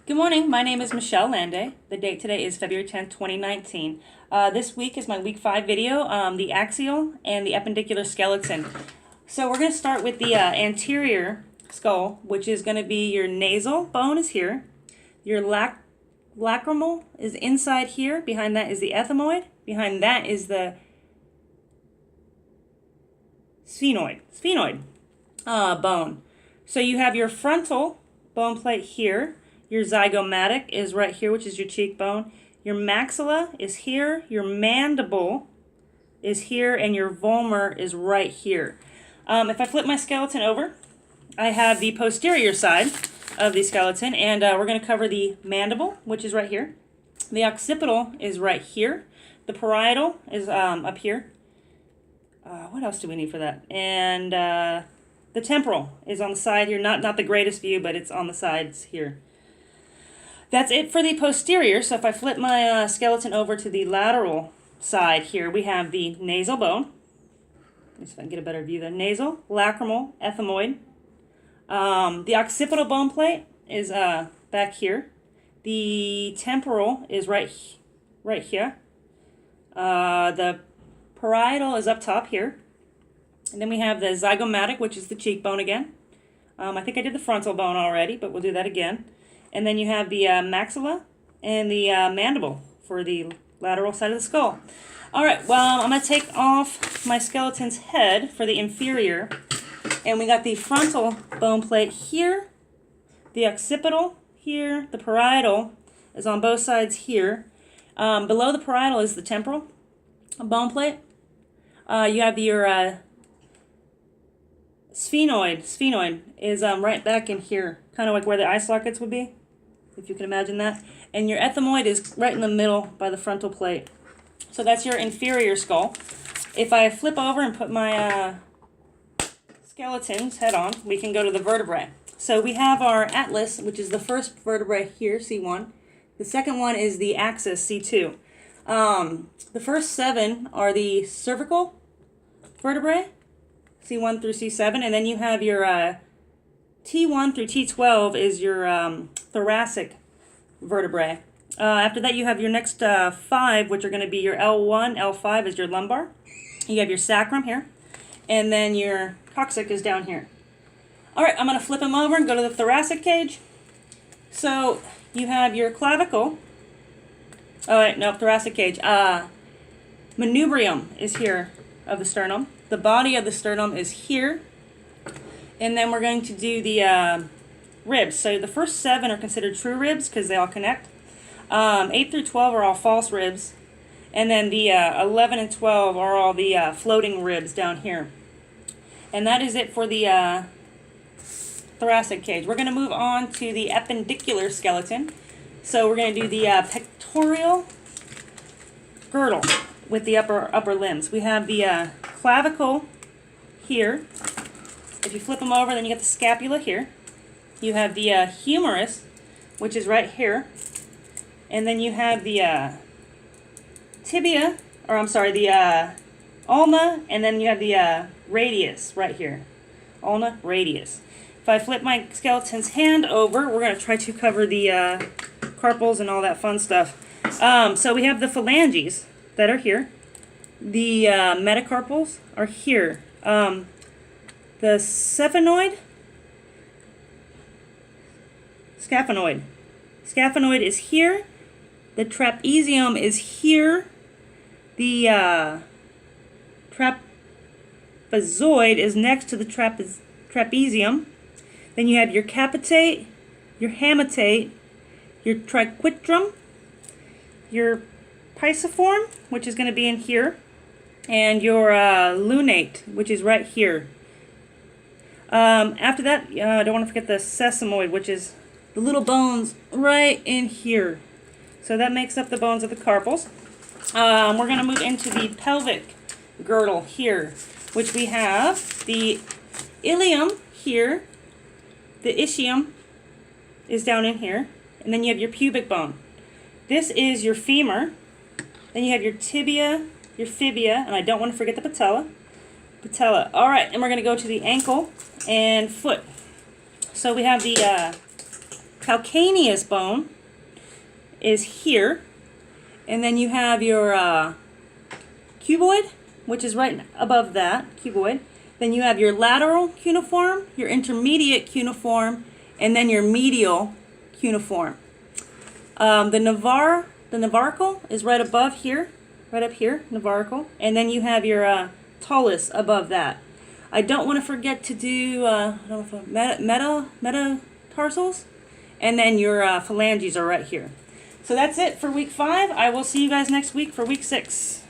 Good morning, my name is Michelle Landay. The date today is February 10th, 2019. This week is my week 5 video, the axial and the appendicular skeleton. So we're going to start with the anterior skull, which is going to be your nasal bone is here. Your lacrimal is inside here. Behind that is the ethmoid. Behind that is the sphenoid bone. So you have your frontal bone plate here. Your zygomatic is right here, which is your cheekbone. Your maxilla is here. Your mandible is here, and your vomer is right here. If I flip my skeleton over, I have the posterior side of the skeleton, and we're going to cover the mandible, which is right here. The occipital is right here. The parietal is up here. What else do we need for that? And the temporal is on the side here. Not the greatest view, but it's on the sides here. That's it for the posterior. So if I flip my skeleton over to the lateral side here, we have the nasal bone. Let me see if I can get a better view. The nasal, lacrimal, ethmoid. The occipital bone plate is back here. The temporal is right here. The parietal is up top here. And then we have the zygomatic, which is the cheekbone again. I think I did the frontal bone already, but we'll do that again. And then you have the maxilla and the mandible for the lateral side of the skull. All right, well, I'm going to take off my skeleton's head for the inferior. And we got the frontal bone plate here, the occipital here, the parietal is on both sides here. Below the parietal is the temporal bone plate. You have your sphenoid is right back in here, kind of like where the eye sockets would be, if you can imagine that. And your ethmoid is right in the middle by the frontal plate. So that's your inferior skull. If I flip over and put my skeleton's head on, we can go to the vertebrae. So we have our atlas, which is the first vertebrae here, C1. The second one is the axis, C2. The first 7 are the cervical vertebrae, C1 through C7, and then you have your T1 through T12 is your thoracic vertebrae. After that, you have your next 5, which are going to be your L1, L5 is your lumbar. You have your sacrum here, and then your coccyx is down here. All right, I'm going to flip them over and go to the thoracic cage. So you have your clavicle. Oh, wait, no, thoracic cage. Manubrium is here of the sternum. The body of the sternum is here. And then we're going to do the ribs. So the first 7 are considered true ribs because they all connect. 8 through 12 are all false ribs. And then the 11 and 12 are all the floating ribs down here. And that is it for the thoracic cage. We're going to move on to the appendicular skeleton. So we're going to do the pectoral girdle with the upper limbs. We have the clavicle here. If you flip them over, then you get the scapula here. You have the humerus, which is right here. And then you have the tibia, or I'm sorry, the ulna, and then you have the radius right here. Ulna, radius. If I flip my skeleton's hand over, we're going to try to cover the carpals and all that fun stuff. So we have the phalanges that are here. The metacarpals are here. The scaphonoid is here. The trapezium is here. The trapezoid is next to the trapezium. Then you have your capitate, your hamatate, your triquetrum, your pisiform, which is going to be in here, and your lunate, which is right here. After that, I don't want to forget the sesamoid, which is the little bones right in here. So that makes up the bones of the carpals. We're going to move into the pelvic girdle here, which we have the ilium here. The ischium is down in here. And then you have your pubic bone. This is your femur. Then you have your tibia, your fibia, and I don't want to forget the patella. All right, and we're going to go to the ankle and foot. So we have the calcaneus bone is here. And then you have your cuboid, which is right above that, cuboid. Then you have your lateral cuneiform, your intermediate cuneiform, and then your medial cuneiform. The navarcle is right above here, right up here, navarcle. And then you have your talus above that. I don't want to forget to do I don't know if metatarsals, and then your phalanges are right here. So that's it for week 5. I will see you guys next week for week 6.